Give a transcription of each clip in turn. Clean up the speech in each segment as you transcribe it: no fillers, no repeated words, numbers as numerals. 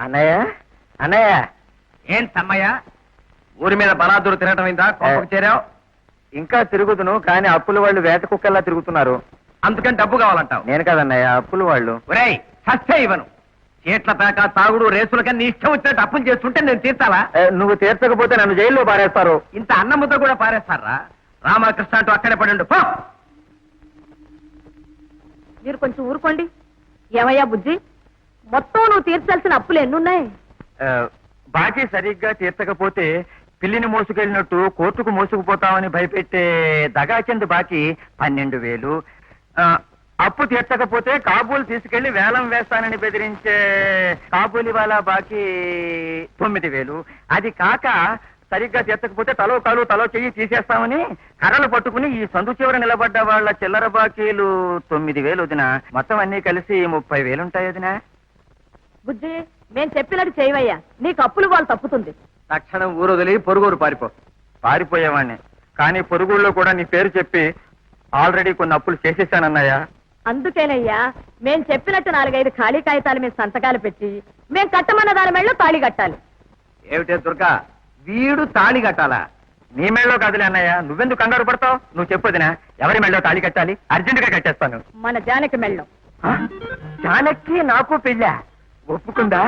అన్నయ్య అన్నయ్య. ఏంటమ్మయ్య, ఊరి మీద బలాదూరు తిరగటం అయిందా? కోపకు చేరావు? ఇంకా తిరుగుతును, కానీ అప్పుల వాళ్ళు వేట కుక్కల్లా తిరుగుతున్నారు. అందుకని డబ్బు కావాలంటావు? నేను కదన్నయ్య, అప్పుల వాళ్ళు. ఒరేయ్, సస్తే ఇవ్వను. చేట్ల పేక తాగుడు రేసులకని నీ ఇష్టం వచ్చినట్టు అప్పులు చేస్తుంటే నేను తీర్చాలా? నువ్వు తీర్చకపోతే నన్ను జైల్లో పారేస్తారు. ఇంత అన్నముద్ద కూడా పారేస్తారా? రామకృష్ణ అంటూ అక్కడే పడి పో. మీరు కొంచెం ఊరుకోండి. ఏమయ్యా బుజ్జి, మొత్తం నువ్వు తీర్చాల్సిన అప్పులు ఎన్నున్నాయి? బాకీ సరిగ్గా తీర్చకపోతే పిల్లిని మోసుకెళ్ళినట్టు కోర్టుకు మోసుకుపోతామని భయపెట్టే దగాచంద్ బాకీ 12,000. అప్పు తీర్చకపోతే కాబూలు తీసుకెళ్లి వేలం వేస్తానని బెదిరించే కాబూలి వాళ్ళ బాకీ 9,000. అది కాక సరిగ్గా తీర్చకపోతే తలో కాలు తలో చెయ్యి తీసేస్తామని కర్రలు పట్టుకుని ఈ సందు చివర నిలబడ్డ వాళ్ళ చిల్లర బాకీలు 9,000 వదినా. మొత్తం అన్ని కలిసి 30,000 ఉంటాయి వదినా. బుజ్జి, మేము చెప్పినట్టు చేయవయ్యా, నీకు అప్పులు వాళ్ళు తప్పుతుంది. తక్షణం ఊరు వదిలి పొరుగురు పారిపోయేవాడిని, కానీ పొరుగుళ్ళలో కూడా నీ పేరు చెప్పి ఆల్రెడీ కొన్ని అప్పులు చేసేసానన్నయ్యా. అందుకేనయ్యా మేం చెప్పినట్టు 4-5 ఖాళీ కాగితాల మీద సంతకాలు పెట్టి మేం కట్టమన్న దాని మెళ్ళో తాళి కట్టాలి. ఏమిటే దుర్గా, వీడు తాళి కట్టాలా? నీ మెళ్ళో కదలే అన్నయ్య, నువ్వెందుకు కంగారు పడతావు? నువ్వు చెప్పొదినా, ఎవరి మెళ్ళో తాళి కట్టాలి? అర్జెంటుగా కట్టేస్తాను. మన జానకి మెళ్ళం. జానకి నాకు పెళ్ళా? ఒప్పుకుందా?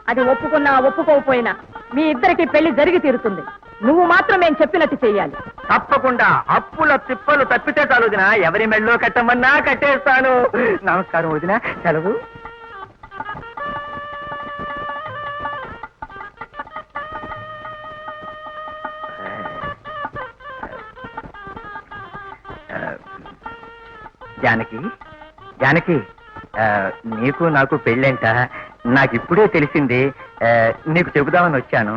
అది ఒప్పుకున్నా ఒప్పుకోకపోయినా మీ ఇద్దరికి పెళ్లి జరిగి తీరుతుంది. నువ్వు మాత్రం మేము చెప్పినట్టు చెయ్యాలి. తప్పకుండా. అప్పుల తిప్పలు తప్పితే చాలు వదినా, ఎవరి మెళ్ళో కట్టమన్నా కట్టేస్తాను. నమస్కారం వదినా, సెలవు. జానకి, జానకి, నీకు నాకు పెళ్ళంట. నాకిప్పుడే తెలిసింది. నీకు చెబుదామని వచ్చాను.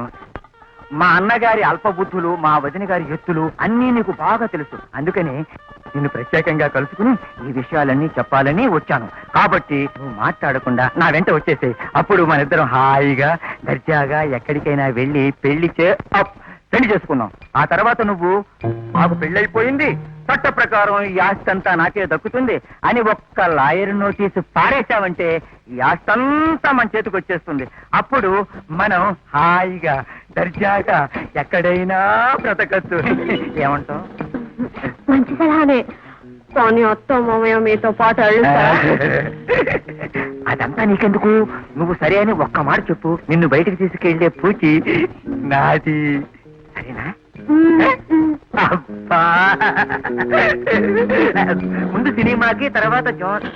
మా అన్నగారి అల్పబుద్ధులు, మా వదిన గారి ఎత్తులు అన్నీ నీకు బాగా తెలుసు. అందుకని నిన్ను ప్రత్యేకంగా కలుసుకుని ఈ విషయాలన్నీ చెప్పాలని వచ్చాను. కాబట్టి నువ్వు మాట్లాడకుండా నా వెంట వచ్చేసి అప్పుడు మన ఇద్దరం హాయిగా దర్జాగా ఎక్కడికైనా వెళ్ళి పెళ్లి చేసుకున్నాం. ఆ తర్వాత నువ్వు మాకు పెళ్ళైపోయింది, చట్ట ప్రకారం ఈ ఆస్తి అంతా నాకే దక్కుతుంది అని ఒక్క లాయర్ నోటీసు పారేశావంటే ఈ ఆస్తి అంతా మన చేతికి వచ్చేస్తుంది. అప్పుడు మనం హాయిగా దర్జాగా ఎక్కడైనా బ్రతకచ్చు. ఏమంటావు? మంచి సలహానే, కానీ అత్త మామయ్య మీతో పాటు అదంతా నీకెందుకు? నువ్వు సరే అని ఒక్క మాట చెప్పు, నిన్ను బయటికి తీసుకెళ్లే పూచి నాది. సరేనా? అబ్బా, ముందు సినిమాకి, తర్వాత జోన్.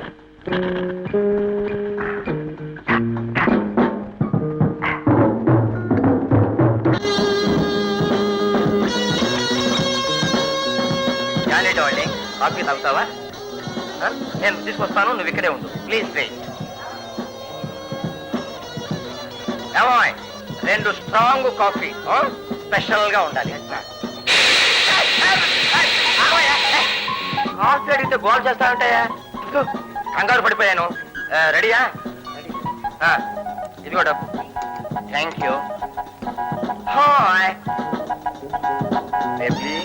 కాఫీ తాగుతావా? నేను తీసుకొస్తాను, నువ్వు ఇక్కడే ఉండు ప్లీజ్. ఏమో 2 స్ట్రాంగ్ కాఫీ, స్పెషల్ గా ఉండాలి. కాఫీ అడిగితే గోల్ చేస్తా ఉంటాయా? కంగారు పడిపోయాను. రెడీయా? ఇది కూడా thank you. Hi baby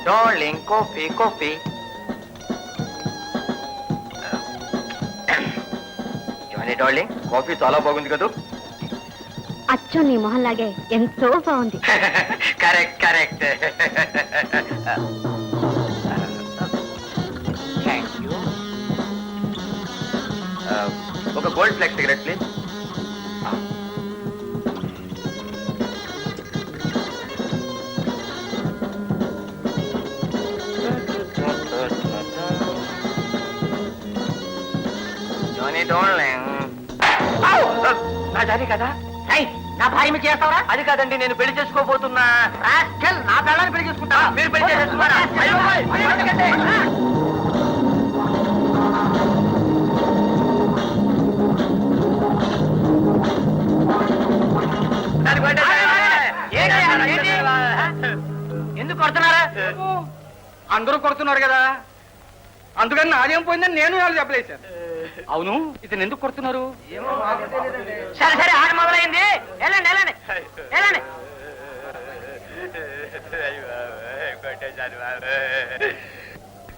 darling, coffee coffee. Johnny darling, coffee చాలా బాగుంది కదా? అచ్చు నీ మొహంలాగే ఎంతో బాగుంది. Correct correct. Thank you. ఒక gold flake cigarette please. Johnny darling. నా జానీ కదా? నా భార్య మీద చేస్తావరా? అది కాదండి, నేను పెళ్లి చేసుకోబోతున్నా. నా పిల్లని పెళ్లి చేసుకుంటా. మీరు పెళ్లి చేసుకున్నారా? ఎందుకు కొడుతున్నారా? అందరూ కొడుతున్నారు కదా, అందుకని నాదేం పోయిందని నేను వాళ్ళు చెప్పలేసాను. అవును, ఇతను ఎందుకు కొడుతున్నారు? సరే సరే, ఆడ మొదలైంది. వెళ్ళండి వెళ్ళండి వెళ్ళండి.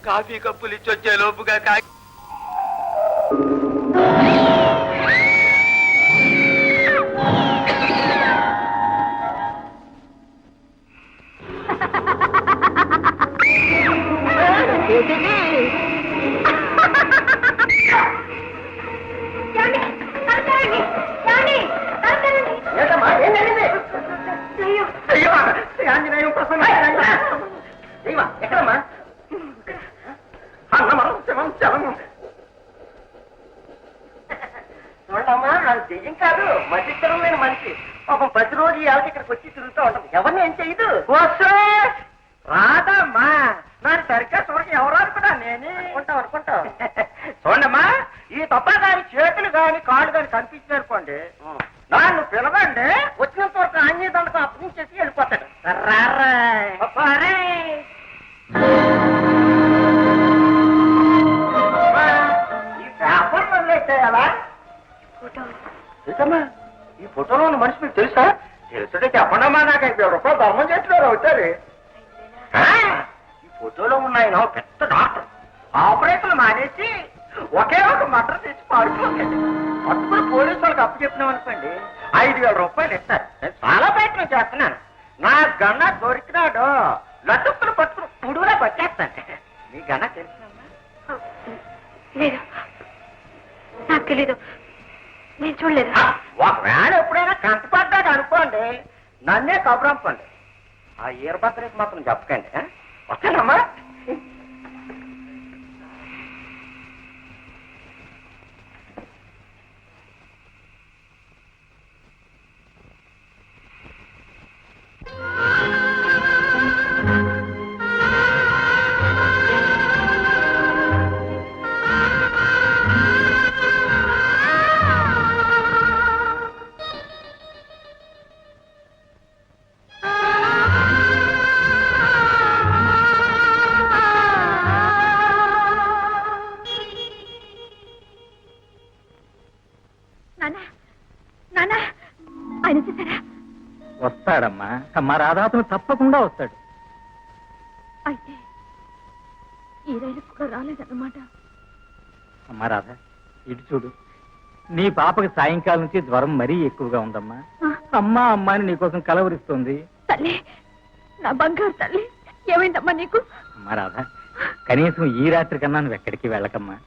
కాఫీ కప్పులు ఇచ్చొచ్చే లోపుగా ఏంటమ్మా ఏం జరిగింది? అయ్యో శ్రీ ఆంజనేయం ప్రసన్న దైవా ఎక్కడమ్మా? అన్నమరం శివం శవం. చూడమ్మా అది దెయ్యం కాదు, మధ్యస్థరం లేని మనిషి. పాపం ప్రతిరోజు ఈ ఆవిడ ఇక్కడికి వచ్చి తిరుగుతూ ఉంటుంది. ఎవరిని ఏం చేయదు. రాదమ్మా నన్ను సరిగ్గా చూడక ఎవరు అనుకున్నా నేనే అనుకుంటావు. చూడమ్మా ఈ తప్ప దాని చేతులు గాని కాళ్ళు గాని కనిపించారనుకోండి, నన్ను పిలవండి, వచ్చినంత వరకు ఆంజనేయ దండకం అప్పగించేసి వెళ్ళిపోతాడు. ఈ పేపర్ వదిలేసేయాలా? ఏంటమ్మా ఈ ఫోటోలో ఉన్న మనిషి మీకు తెలుసా? తెలుసుంటే చెప్పండమ్మా, నాకు 50 రూపాయలు ధర్మం చేస్తున్నారు అవుతారు. ఈ ఫోటోలో ఉన్న ఆయన పెద్ద డాక్టర్. ఆపరేషన్ మానేసి ఒకే ఒక మటర్ తెచ్చి పాడుకోకండి. పట్టుకుని పోలీసు వాళ్ళకి అప్పు చెప్పినాం అనుకోండి, 5,000 రూపాయలు ఇస్తారు. నేను చాలా ప్రయత్నం చేస్తున్నాను. నా గన్న దొరికినాడు లడ్డుక్కులు పట్టుకుని పుడుగులా పట్టేస్తాను. మీ గన్న తెలిసినమ్మా? లేదు, నాకు తెలీదు, నేను చూడలేదు. ఒకవేళ ఎప్పుడైనా కంటపడ్డాడు అనుకోండి, నన్నే కబురంపండి. ఆ ఈరభద్రకి మాత్రం చెప్పకండి. వస్తానమ్మా. ఆయన వచ్చేసారా? వస్తాడమ్మా, అమ్మా రాధాతను తప్పకుండా వస్తాడు. అయితే ఈ రైలు కూడా రాలేదన్నమాట. అమ్మా రాధా, ఇటు చూడు, నీ పాపకి సాయంకాలం నుంచి జ్వరం మరీ ఎక్కువగా ఉందమ్మా. అమ్మా అమ్మా అని నీకోసం కలవరిస్తుంది. తల్లి, నా బంగారు తల్లి, ఏమైందమ్మా నీకు? అమ్మా రాధా, కనీసం ఈ రాత్రి కన్నా నువ్వు ఎక్కడికి వెళ్ళకమ్మా.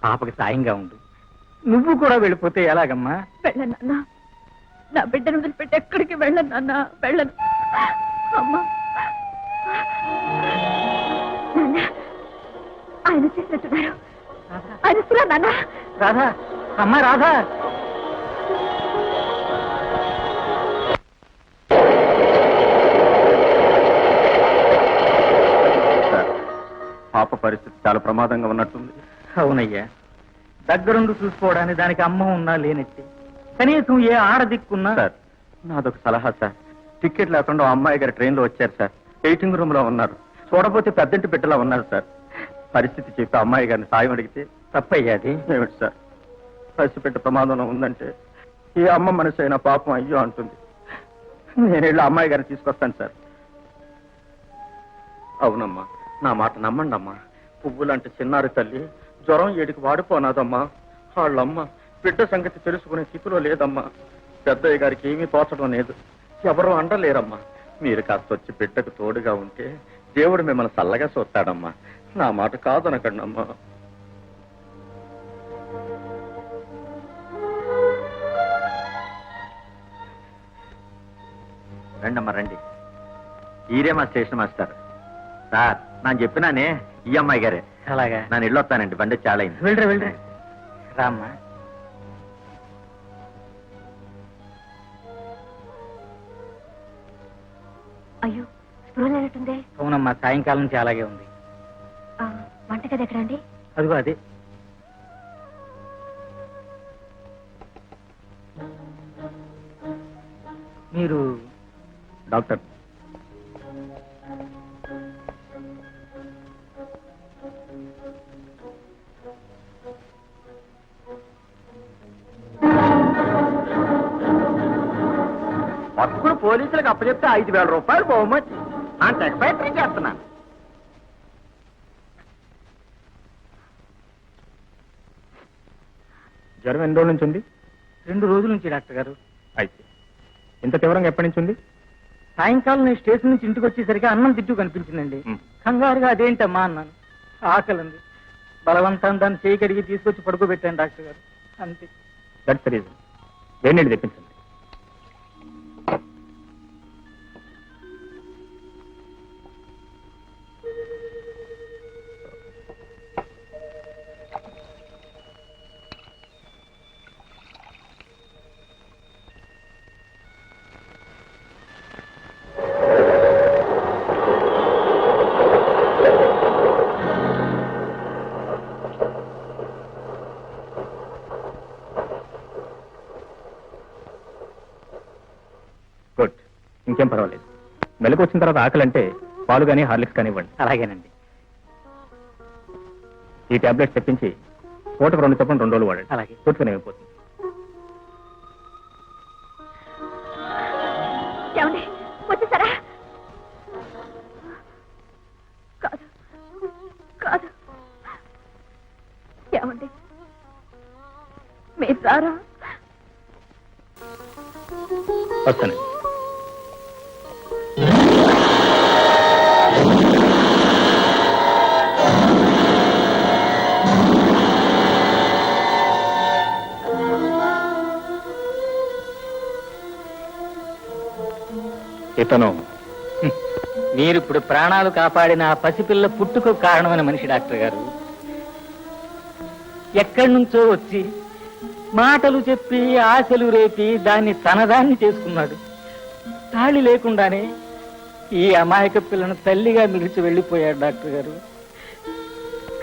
పాపకి సాయంగా ఉండు. నువ్వు కూడా వెళ్ళిపోతే ఎలాగమ్మా? వెళ్ళను నాన్న, నా బిడ్డను వదిలిపెట్టి ఎక్కడికి వెళ్ళను నాన్న, వెళ్ళను. అమ్మా నాన్న, ఆయన చేసినట్టున్నారు. ఆయన వస్తున్నా నాన్న. రాధా, అమ్మా రాధా. పాప పరిస్థితి చాలా ప్రమాదంగా ఉన్నట్టుంది. అవునయ్యా, దగ్గరుండి చూసుకోవడానికి దానికి అమ్మ ఉన్నా లేనట్టి, కనీసం ఏ ఆడ దిక్కున్నా. సార్ నాదొక సలహా సార్. టికెట్ లేకుండా అమ్మాయి గారు ట్రైన్ లో వచ్చారు సార్. వెయిటింగ్ రూమ్ లో ఉన్నారు. చూడబోతే పెద్దంటి బిడ్డలా ఉన్నారు సార్. పరిస్థితి చెప్పి అమ్మాయి గారిని సాయం అడిగితే తప్పయ్యా అది. ఏమిటి సార్, పసిపెట్ట ప్రమాదంలో ఉందంటే ఈ అమ్మ మనసు అయినా పాపం అయ్యో అంటుంది. నేను వెళ్ళి అమ్మాయి గారిని తీసుకొస్తాను సార్. అవునమ్మా, నా మాట నమ్మండి అమ్మా. పువ్వులంటే చిన్నారి తల్లి జ్వరం ఏడికి వాడిపోనాదమ్మా. వాళ్ళమ్మ బిడ్డ సంగతి తెలుసుకునే స్థితిలో లేదమ్మా. పెద్దయ్య గారికి ఏమీ తోచడం లేదు. ఎవరూ అండలేరమ్మా. మీరు కాస్త వచ్చి బిడ్డకు తోడుగా ఉంటే దేవుడు మిమ్మల్ని చల్లగా చూస్తాడమ్మా. నా మాట కాదనకండి అమ్మా. రండమ్మా రండి. ఈరే మా స్టేషన్ మాస్టర్. సార్ నేను చెప్పినానే, ఈ అమ్మాయి గారే. అలాగా, నేను ఇల్లు వస్తానండి, బండి చాలా అయింది. వెళ్ళరా వెళ్ళరా. రామ్మా. అయ్యో, స్పృహ లేనట్టుందే. అవునమ్మా, సాయంకాలం నుంచి అలాగే ఉంది. వంటగది ఎక్కడండి? అదిగో అదే. మీరు డాక్టర్ పట్టుకుని పోలీసులకు అప్పచెప్తే 5,000 రూపాయలు బహుమతి. అంత ఎక్స్పైరీ చేస్తున్నాను. జ్వరం ఎన్ని రోజుల నుంచి ఉంది? 2 రోజుల నుంచి డాక్టర్ గారు. అయితే ఇంత తీవ్రంగా ఎప్పటి నుంచి ఉంది? సాయంకాలం నేను స్టేషన్ నుంచి ఇంటికి వచ్చేసరికి అన్నం తిట్టు కనిపించిందండి. కంగారుగా అదేంటమ్మా అన్నాను. ఆకలింది. బలవంతం దాన్ని చేయి కడిగి తీసుకొచ్చి పడుకోబెట్టాను డాక్టర్ గారు. అంతే. That's reason. వేడి నీళ్ళు తెప్పించండి. గుడ్, ఇంకేం పర్వాలేదు. మెలకు వచ్చిన తర్వాత ఆకలి అంటే పాలు కానీ హార్లిక్స్ కానీ ఇవ్వండి. అలాగేనండి. ఈ టాబ్లెట్స్ తెప్పించి పూటకు 2 చొప్పున 2 రోజులు వాడండి. అలాగే. పూర్తిగా అయిపోతుంది. ఏమండి వచ్చేసారా? కాదు కాదు, ఏమండి మీరు రారా? వస్తానండి. ఇతను మీరు ఇప్పుడు ప్రాణాలు కాపాడిన ఆ పసిపిల్ల పుట్టుకు కారణమైన మనిషి డాక్టర్ గారు. ఎక్కడి నుంచో వచ్చి మాటలు చెప్పి ఆశలు రేపి దాన్ని తనదాన్ని చేసుకున్నాడు. తాళి లేకుండానే ఈ అమాయక పిల్లను తల్లిగా మిలిచి వెళ్ళిపోయాడు డాక్టర్ గారు.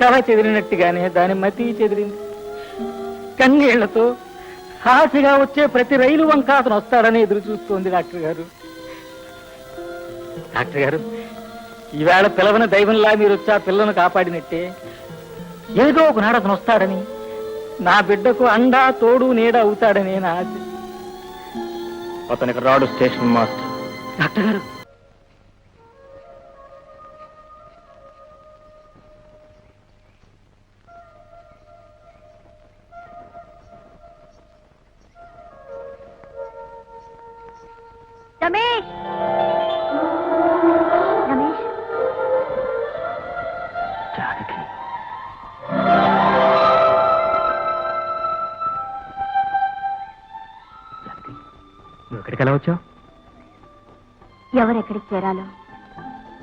కళ చెదిరినట్టుగానే దాని మతి చెదిరింది. కన్నీళ్లతో ఆశగా వచ్చే ప్రతి రైలు వంక అతను వస్తాడని ఎదురు చూస్తోంది డాక్టర్ గారు. డాక్టర్ గారు, ఈవేళ పిలవని దైవంలా మీరు వచ్చి ఆ పిల్లను కాపాడినట్టే ఏదో ఒకనాడు అతను వస్తాడని, నా బిడ్డకు అండా తోడు నీడ అవుతాడని నా ఆశ. అతనికి రాడు స్టేషన్ మాస్టర్. డాక్టర్ గారు, రమేష్ రమేష్ జానకి, జానకి, నువ్వు ఎక్కడికి ఎలా వచ్చావు? ఎవరెక్కడికి చేరాలో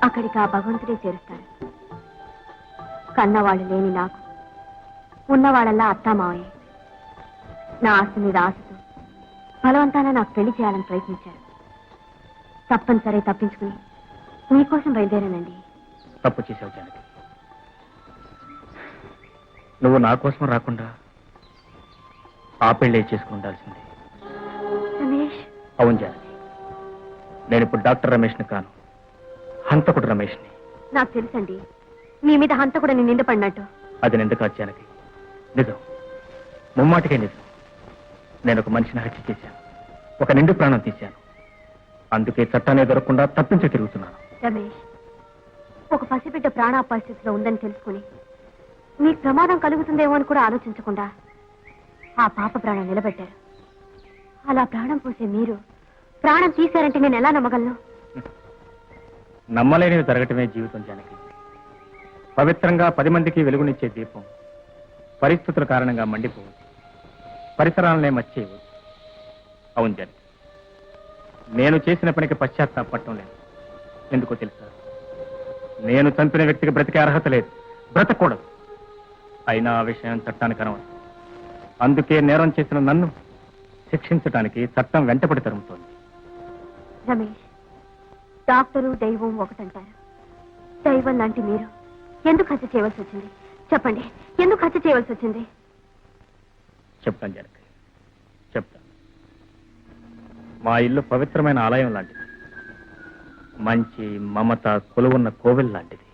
అక్కడికి ఆ భగవంతుడే చేరుస్తాడు. కన్నవాళ్ళు లేని నాకు ఉన్నవాళ్ళల్లా అత్తామావయ్య నా ఆస్తి మీద ఆశతో బలవంతాన నాకు పెళ్లి చేయాలని ప్రయత్నించారు. తప్పనిసరి తప్పించుకుని మీకోసం బయలుదేరానండి. తప్పు చేసావు జానకి. నువ్వు నా కోసం రాకుండా ఆ పెళ్ళే చేసుకుని ఉండాల్సిందే. రమేష్, అవును జానకి, నేను ఇప్పుడు డాక్టర్ రమేష్ని కాను, హంతకుడు రమేష్ని. నాకు తెలుసండి మీ మీద హంతకుడు నేను నిందపడినట్టు. అది నింద కాదు జానకి, నిజం, ముమ్మాటికే నిజం. నేను ఒక మనిషిని హత్య చేశాను, ఒక నిండు ప్రాణం తీశాను. అందుకే చట్టాన్ని దొరకకుండా తప్పించి తిరుగుతున్నాను. రమేష్, ఒక పసిబిడ్డ ప్రాణా పరిస్థితిలో ఉందని తెలుసుకుని మీకు ప్రమాదం కలుగుతుందేమో అని కూడా ఆలోచించకుండా ఆ పాప ప్రాణం నిలబెట్టారు. అలా ప్రాణం పోసే మీరు ప్రాణం తీశారంటే నేను ఎలా నమ్మగలను? నమ్మలేనివి జరగటమే జీవితం జానకి. పవిత్రంగా 10 మందికి వెలుగునిచ్చే దీపం పరిస్థితుల కారణంగా మండిపోవచ్చు, పరిసరాలనే మర్చేయవచ్చు. అవును జానకి, నేను చేసిన పనికి పశ్చాత్తాపడటం లేదు. ఎందుకో తెలుసా? నేను చంపిన వ్యక్తికి బ్రతికే అర్హత లేదు, బ్రతకూడదు. అయినా ఆ విషయం చట్టానికి అనవసరం. అందుకే నేరం చేసిన నన్ను శిక్షించడానికి చట్టం వెంటపడి తరుముతోంది. రమేష్, డాక్టరు దైవం ఒకటంటారు. దైవం లాంటి మీరు ఎందుకు హత్య చేయవలసి వచ్చింది? చెప్పండి, ఎందుకు హత్య చేయవలసి వచ్చింది? చెప్తాను జానకి, చెప్తాను. మా ఇల్లు పవిత్రమైన ఆలయం లాంటిది, మంచి మమత కొలువున్న కోవిల్ లాంటిది.